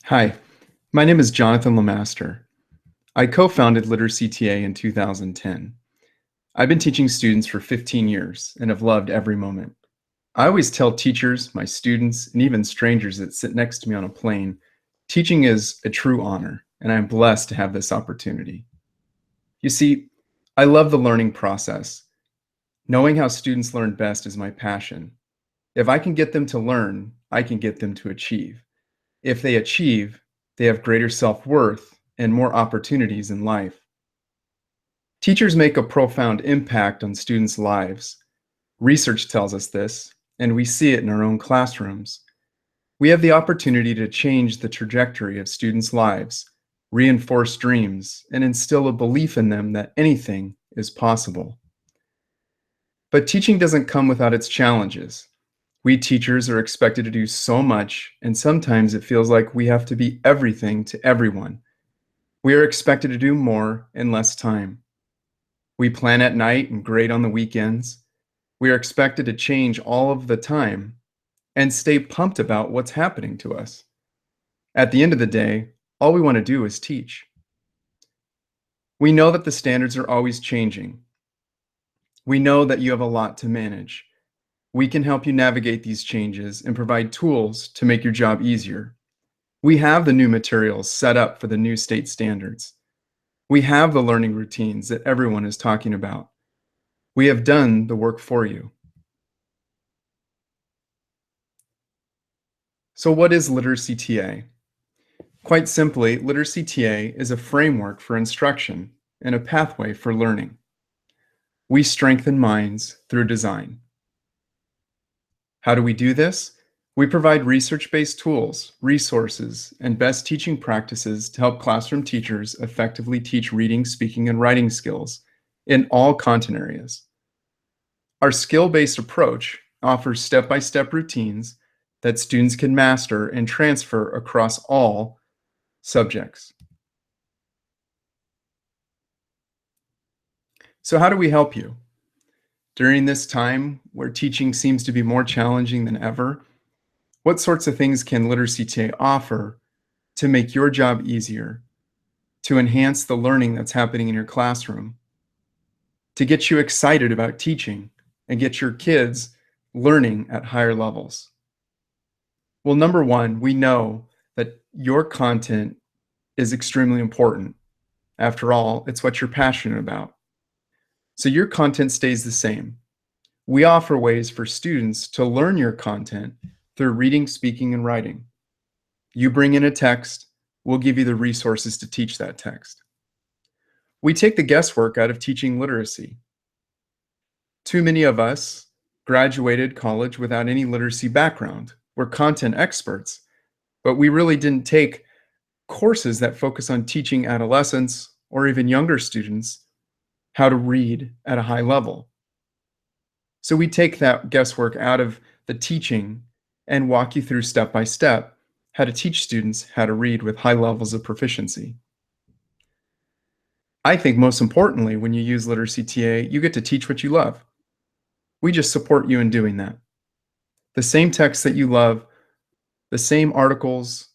Hi, my name is Jonathan Lemaster. I co-founded LiteracyTA in 2010. I've been teaching students for 15 years and have loved every moment. I always tell teachers, my students, and even strangers that sit next to me on a plane, teaching is a true honor, and I'm blessed to have this opportunity. You see, I love the learning process. Knowing how students learn best is my passion. If I can get them to learn, I can get them to achieve. If they achieve, they have greater self-worth and more opportunities in life. Teachers make a profound impact on students' lives. Research tells us this, and we see it in our own classrooms. We have the opportunity to change the trajectory of students' lives, reinforce dreams, and instill a belief in them that anything is possible. But teaching doesn't come without its challenges. We teachers are expected to do so much, and sometimes it feels like we have to be everything to everyone. We are expected to do more in less time. We plan at night and grade on the weekends. We are expected to change all of the time and stay pumped about what's happening to us. At the end of the day, all we want to do is teach. We know that the standards are always changing. We know that you have a lot to manage. We can help you navigate these changes and provide tools to make your job easier. We have the new materials set up for the new state standards. We have the learning routines that everyone is talking about. We have done the work for you. So what is LiteracyTA? Quite simply, LiteracyTA is a framework for instruction and a pathway for learning. We strengthen minds through design. How do we do this? We provide research-based tools, resources, and best teaching practices to help classroom teachers effectively teach reading, speaking, and writing skills in all content areas. Our skill-based approach offers step-by-step routines that students can master and transfer across all subjects. So how do we help you? During this time where teaching seems to be more challenging than ever, what sorts of things can LiteracyTA offer to make your job easier, to enhance the learning that's happening in your classroom, to get you excited about teaching and get your kids learning at higher levels? Well, number one, we know that your content is extremely important. After all, it's what you're passionate about. So your content stays the same. We offer ways for students to learn your content through reading, speaking, and writing. You bring in a text, we'll give you the resources to teach that text. We take the guesswork out of teaching literacy. Too many of us graduated college without any literacy background. We're content experts, but we really didn't take courses that focus on teaching adolescents or even younger students how to read at a high level. So we take that guesswork out of the teaching and walk you through step by step how to teach students how to read with high levels of proficiency. I think most importantly, when you use LiteracyTA, you get to teach what you love. We just support you in doing that. The same texts that you love, the same articles,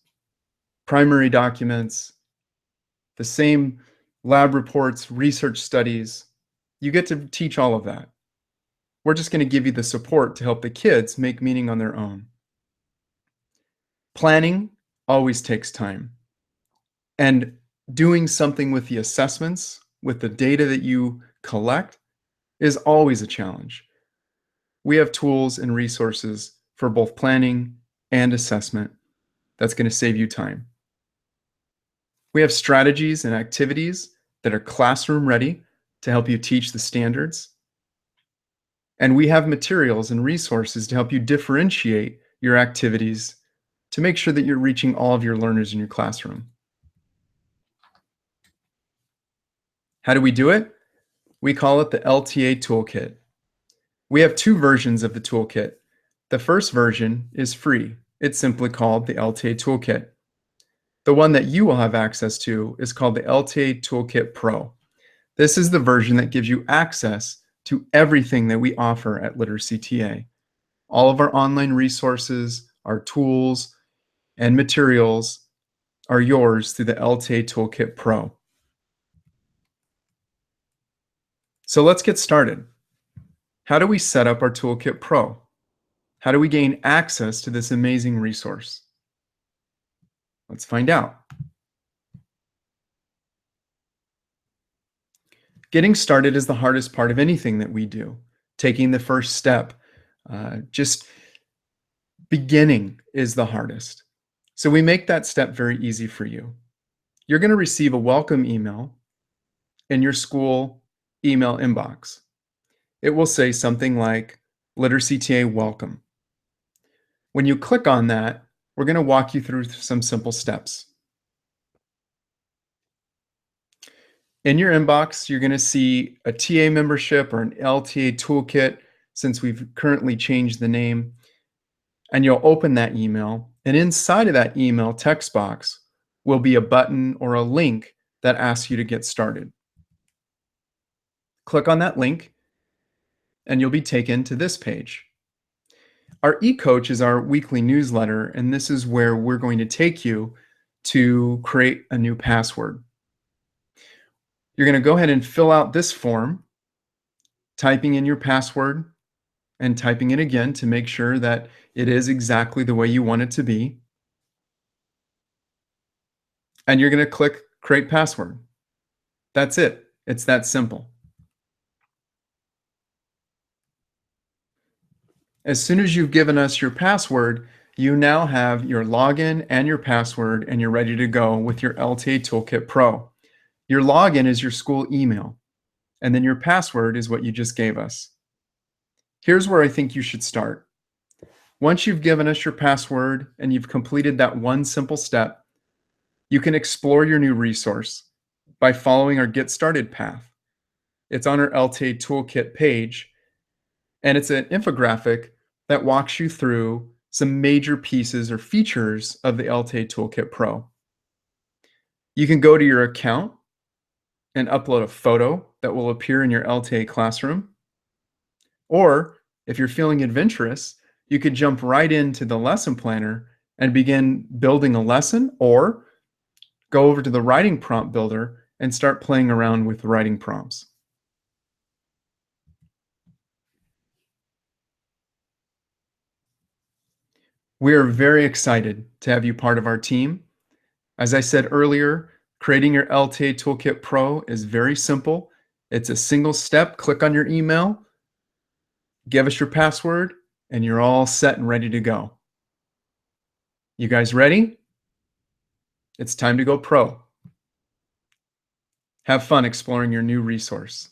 primary documents, the same lab reports, research studies, you get to teach all of that. We're just going to give you the support to help the kids make meaning on their own. Planning always takes time. And doing something with the assessments, with the data that you collect, is always a challenge. We have tools and resources for both planning and assessment that's going to save you time. We have strategies and activities that are classroom ready to help you teach the standards. And we have materials and resources to help you differentiate your activities to make sure that you're reaching all of your learners in your classroom. How do we do it? We call it the LTA Toolkit. We have two versions of the toolkit. The first version is free. It's simply called the LTA Toolkit. The one that you will have access to is called the LTA Toolkit Pro. This is the version that gives you access to everything that we offer at LiteracyTA. All of our online resources, our tools, and materials are yours through the LTA Toolkit Pro. So let's get started. How do we set up our Toolkit Pro? How do we gain access to this amazing resource? Let's find out. Getting started is the hardest part of anything that we do. Taking the first step, just beginning is the hardest. So we make that step very easy for you. You're going to receive a welcome email in your school email inbox. It will say something like LiteracyTA Welcome. When you click on that, we're going to walk you through some simple steps. In your inbox, you're going to see a TA membership or an LTA toolkit, since we've currently changed the name. And you'll open that email, and inside of that email text box will be a button or a link that asks you to get started. Click on that link, and you'll be taken to this page. Our e-coach is our weekly newsletter, and this is where we're going to take you to create a new password. You're going to go ahead and fill out this form, typing in your password and typing it again to make sure that it is exactly the way you want it to be. And you're going to click Create Password. That's it. It's that simple. As soon as you've given us your password, you now have your login and your password, and you're ready to go with your LTA Toolkit Pro. Your login is your school email, and then your password is what you just gave us. Here's where I think you should start. Once you've given us your password and you've completed that one simple step, you can explore your new resource by following our Get Started path. It's on our LTA Toolkit page, and it's an infographic that walks you through some major pieces or features of the LTA Toolkit Pro. You can go to your account and upload a photo that will appear in your LTA classroom. Or if you're feeling adventurous, you could jump right into the lesson planner and begin building a lesson, or go over to the writing prompt builder and start playing around with writing prompts. We are very excited to have you part of our team. As I said earlier, creating your LTA Toolkit Pro is very simple. It's a single step. Click on your email, give us your password, and you're all set and ready to go. You guys ready? It's time to go pro. Have fun exploring your new resource.